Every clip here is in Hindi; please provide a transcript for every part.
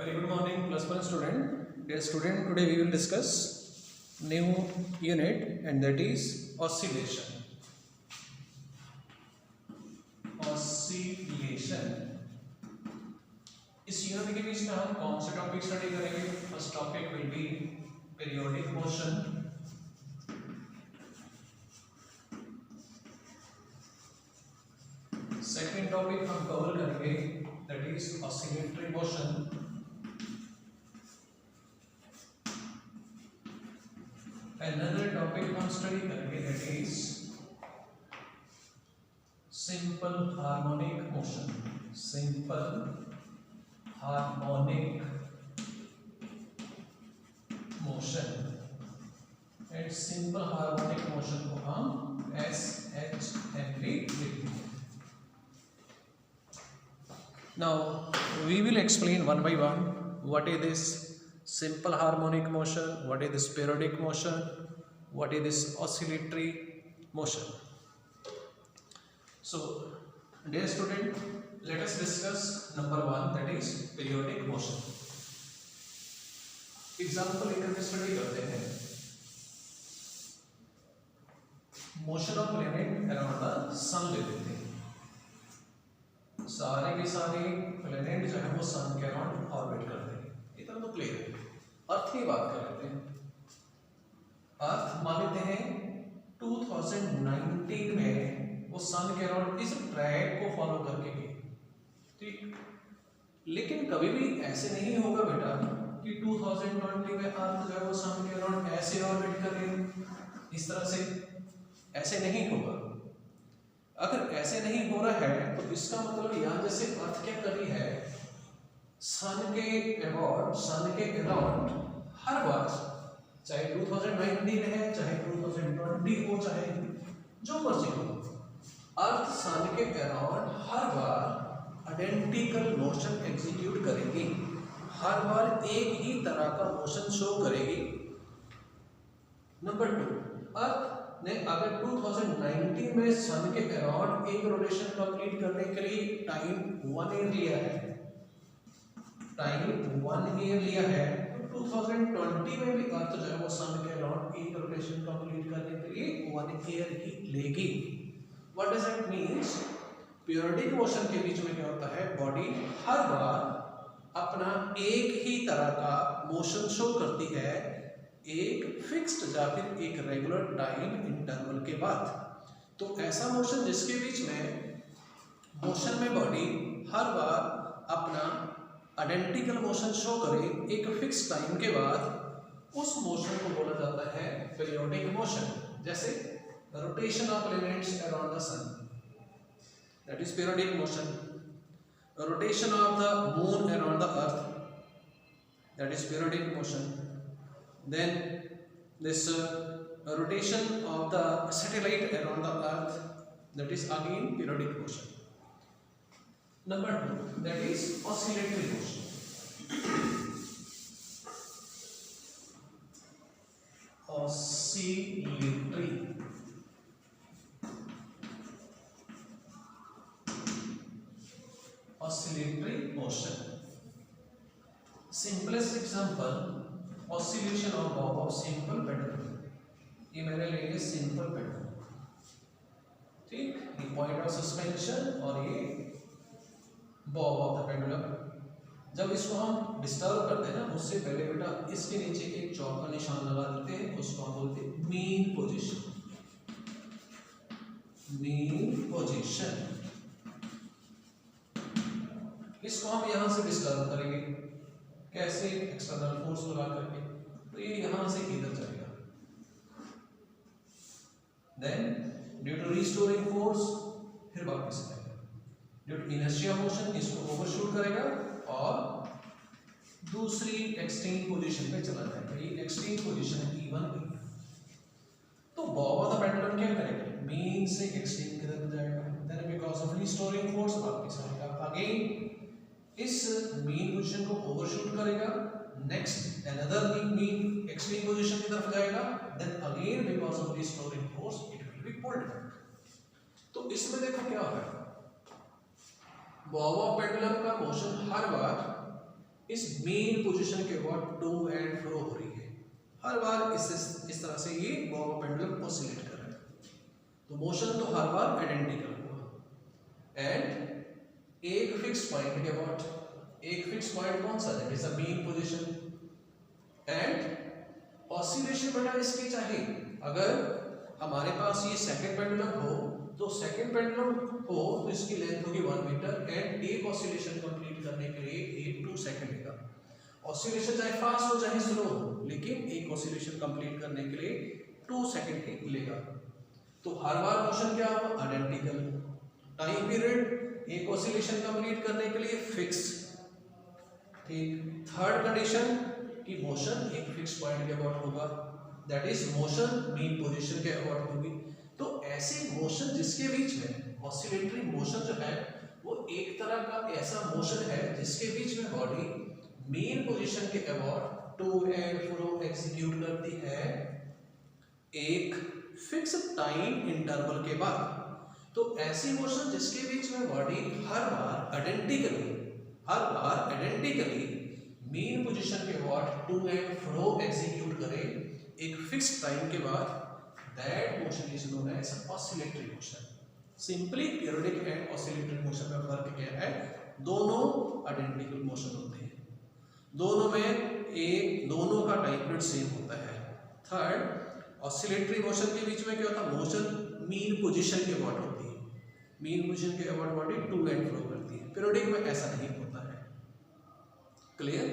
Very good morning, plus one student. Dear student, today we will discuss new unit, and that is oscillation. Oscillation. इस यूनिट के बीच में हम कौन से टॉपिक स्टडी करेंगे? First topic will be periodic motion. Second topic हम कवर करेंगे that is oscillatory motion. Another topic हम स्टडी करेंगे that is simple harmonic motion. Simple harmonic motion. And simple harmonic motion को हम SHM भी लिखेंगे. Now we will explain one by one what is this simple harmonic motion, what is this periodic motion, what is this oscillatory motion. So dear student, let us discuss number one, that is periodic motion. Example लेकर के स्टडी करते हैं. Motion of planet around the sun ले लेते हैं. सारे के सारे प्लैनेट जो है वो सन के अराउंड ऑर्बिट करते हैं. इतना तो क्लियर है. अर्थ की बात कर लेते हैं. अर्थ मान लेते हैं 2019 में वो सन के अराउंड इस ट्रैक को फॉलो करके गई. ठीक, लेकिन कभी भी ऐसे नहीं होगा बेटा कि 2020 में अर्थ जो है वो सन के अराउंड ऐसे ऑर्बिट करे. इस तरह से ऐसे नहीं होगा. अगर ऐसे नहीं हो रहा है तो इसका मतलब यहाँ जैसे अर्थ क्या कर रही है, सन के अराउंड हर बार, चाहे 2019 है, चाहे 2020 हो, चाहे जो मर्जी हो, अर्थ सन के अराउंड हर बार आइडेंटिकल मोशन एग्जीक्यूट करेगी. हर बार एक ही तरह का मोशन शो करेगी. नंबर 2, अर्थ ने अगर 2019 में सन के अराउंड एक रोटेशन कंप्लीट करने के लिए टाइम 1 ईयर लिया है, तो 2020 में भी अर्थ जो है वो सन के अराउंड एक रोटेशन कंप्लीट करने के लिए 1 ईयर ही लेगी. What does it means? Periodic motion के बीच में क्या होता है, बॉडी हर बार अपना एक ही तरह का मोशन शो करती है एक फिक्स्ड या फिर एक रेगुलर टाइम इंटरवल के बाद. तो ऐसा मोशन जिसके बीच में मोशन में बॉडी हर बार अपना आइडेंटिकल मोशन शो करे एक फिक्स टाइम के बाद, उस मोशन को बोला जाता है पीरियोडिक मोशन. जैसे rotation of planets around the sun, that is periodic motion. Rotation of the moon around the earth, that is periodic motion. Then this rotation of the satellite around the earth, that is again periodic motion. Number 2, that is oscillatory motion. Oscillatory motion. Simplest example, oscillation of Bob of simple pendulum. ये मैंने ले लिया सिंपल पेंडुलम. ठीक, ये पॉइंट ऑफ सस्पेंशन और ये बॉब ऑफ द पेंडुलम. जब इसको हम डिस्टर्ब करते हैं ना, उससे पहले बेटा इसके नीचे एक चौका निशान लगा देते हैं. उसको हम बोलते हैं मीन पोजीशन. Mean position. इसको हम यहां से डिस्टर्ब करेंगे. कैसे? एक्सटर्नल फोर्स लगा करके. तो ये यहां से इधर जाएगा. Then due to restoring force फिर वापस आएगा. ड्यू टू इनर्शिया मोशन इसको ओवरशूट करेगा और दूसरी एक्सट्रीम पोजीशन पे चला जाएगा. ये एक्सट्रीम पोजीशन है E1 की. तो बॉब ऑफ द पेंडुलम क्या करेगा, मीन से एक्सट्रीम की तरफ जाएगा. Then because of restoring force वापस आएगा. अगेन इस मीन पोजीशन को ओवरशूट करेगा. Next another mean extreme position की तरफ जाएगा. Then again because of restoring force it will be pulled back. तो इसमें देखो क्या हो रहा है, बॉब ऑफ पेंडुलम का मोशन हर बार इस मेन पोजीशन के अबाउट टू एंड फ्रो हो रही है। हर बार इस तरह से ये बॉब पेंडुलम ऑसिलेट कर रहा है। तो मोशन तो हर बार आइडेंटिकल होगा एंड एक फिक्स पॉइंट के अबाउट, एक फिक्स पॉइंट कौन सा है, is the main position and oscillation बेटा इसकी चाहिए। अगर हमारे पास ये सेकंड पेंडुलम हो तो सेकंड पेंडुलम हो तो इसकी लेंथ होगी 1 मीटर एंड एक ऑसिलेशन कंप्लीट करने के लिए 8 to 2 सेकंड लेगा। ऑसिलेशन चाहे फास्ट हो चाहे स्लो हो, लेकिन एक ऑसिलेशन कंप्लीट करने के लिए 2 सेकंड ही लेगा। तो हर बार मोशन क्या होगा, आइडेंटिकल। टाइम पीरियड एक ऑसिलेशन कंप्लीट करने के लिए फिक्स। ठीक, थर्ड कंडीशन कि मोशन एक फिक्स पॉइंट के अबाउट होगा, that is motion mean position के अबाउट होगी। तो ऐसी मोशन जिसके बीच में ऑसिलेटरी मोशन जो है वो एक तरह का ऐसा मोशन है जिसके बीच में बॉडी मेन पोजीशन के about to and fro execute करती है एक फिक्स टाइम इंटरवल के बाद। तो ऐसी मोशन जिसके बीच में बॉडी हर बार आइडेंटिकली मेन पोजीशन के about to and fro execute करे एक फिक्स टाइम के बाद, that motion is known as oscillatory motion. Simply periodic and oscillatory motion में फर्क क्या है, दोनों आइडेंटिकल मोशन होते हैं, दोनों का टाइम पीरियड सेम होता है। थर्ड, ऑसिलेटरी मोशन के बीच में क्या होता है, मोशन मीन पोजीशन के अबाउट होती है, मीन पोजीशन के about body to and fro करती है। पीरियोडिक में ऐसा नहीं होता है। Clear?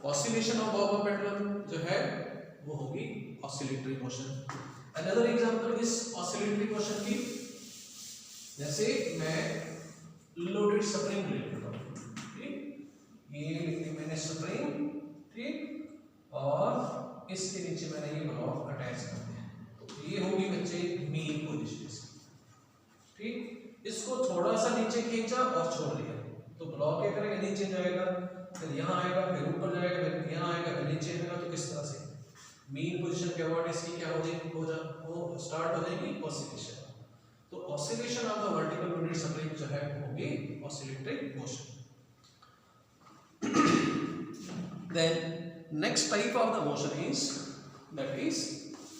Oscillation of bob pendulum जो है वो होगी ऑसिलेटरी मोशन। अनदर एग्जांपल इस ऑसिलेटरी मोशन की, जैसे मैं लोडेड स्प्रिंग ले लेता हूं, ठीक, ये लिखी मैंने स्प्रिंग, ठीक, और इसके नीचे मैंने ये ब्लॉक अटैच कर दिया। तो ये होगी बच्चे मेन पोजीशन, ठीक। इसको थोड़ा सा नीचे खींचा और छोड़ दिया तो ब्लॉक क्या करेगा, नीचे जाएगा, फिर यहाँ आएगा, फिर ऊपर जाएगा, फिर यहाँ आएगा, फिर नीचे आएगा। तो किस तरह से मेन पोजीशन के अबाउट इसकी क्या हो जाएगी, स्टार्ट हो जाएगी ऑसिलेशन। तो oscillation of the vertical loaded spring जो है वो होगी oscillatory motion. Then next type of the motion is that is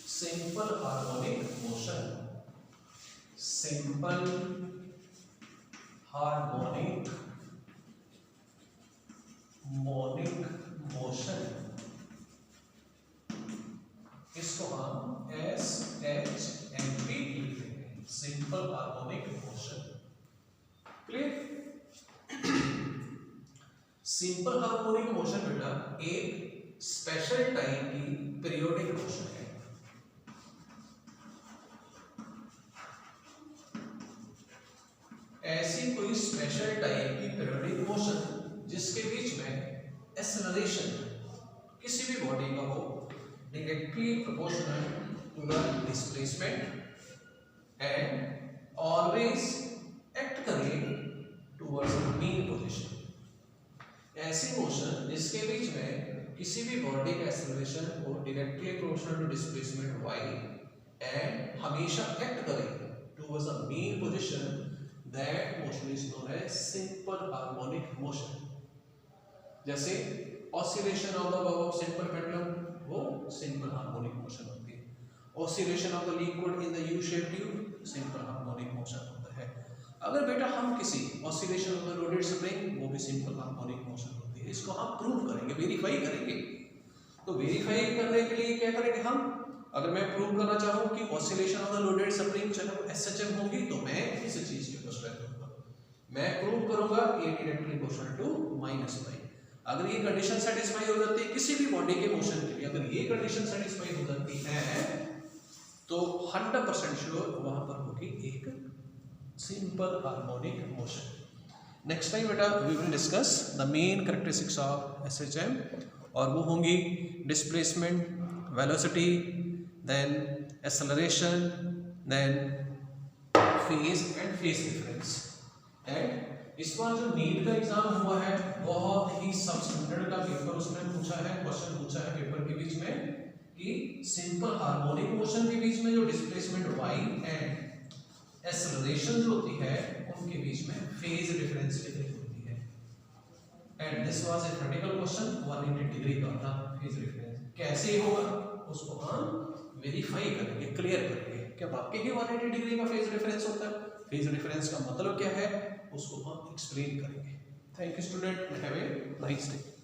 simple harmonic motion. Simple harmonic motion, इसको हम SHMP लिखते हैं, simple harmonic motion. Clear? Simple harmonic motion बेटा एक स्पेशल टाइप की पीरियोडिक मोशन है। ऐसी कोई स्पेशल टाइप की पीरियोडिक मोशन जिसके बीच में एक्सेलरेशन किसी भी बॉडी का हो directly proportional to the displacement and always act करे towards the mean position। ऐसी मोशन जिसके बीच में किसी भी बॉडी का एक्सेलरेशन हो directly proportional to displacement y and हमेशा act करे towards the mean position, that motion is known as simple harmonic motion। जैसे oscillation of the Bob of simple pendulum वो सिंपल हार्मोनिक मोशन होती है। Oscillation of the liquid in the U shape tube simple harmonic motion होता है। अगर बेटा हम किसी oscillation of the loaded spring, वो भी सिंपल हार्मोनिक मोशन होती है। इसको हम प्रूव करेंगे, वेरीफाई करेंगे। तो वेरीफाई करने के लिए क्या करेंगे हम, अगर मैं प्रूव करना चाहूँ कि oscillation of the loaded spring चाहे वो SHM होगी तो मैं किसी चीज के ऊपर स्ट्रेंथ दूंगा, मैं प्रूव करूंगा A directly proportional to -y। अगर ये कंडीशन सेटिस्फाई हो जाती है किसी भी बॉडी के मोशन के लिए, अगर ये कंडीशन सेटिस्फाई हो जाती है तो 100% श्योर वहां पर होगी एक simple harmonic motion. Next time बेटा we will discuss the main characteristics of SHM, और वो होंगी displacement, velocity, then acceleration, then phase and phase difference. And इस बार जो नीट का एग्जाम हुआ है बहुत ही सब स्टैंडर्ड का पेपर उसमें पूछा है, क्वेश्चन पूछा है पेपर के बीच में कि सिंपल हार्मोनिक मोशन के बीच में जो डिस्प्लेसमेंट y एंड एक्सेलरेशन जो होती है उनके बीच में फेज डिफरेंस कितनी होती है। And this was a critical question 180 degree का था फेज रेफरेंस। कैसे होगा उसको हम वेरीफाई करेंगे, क्लियर करेंगे कि वाकई ही 180 डिग्री का फेज रेफरेंस होता है। फेज रेफरेंस का मतलब क्या है उसको हम एक्सप्लेन करेंगे। Thank you student, have a nice day.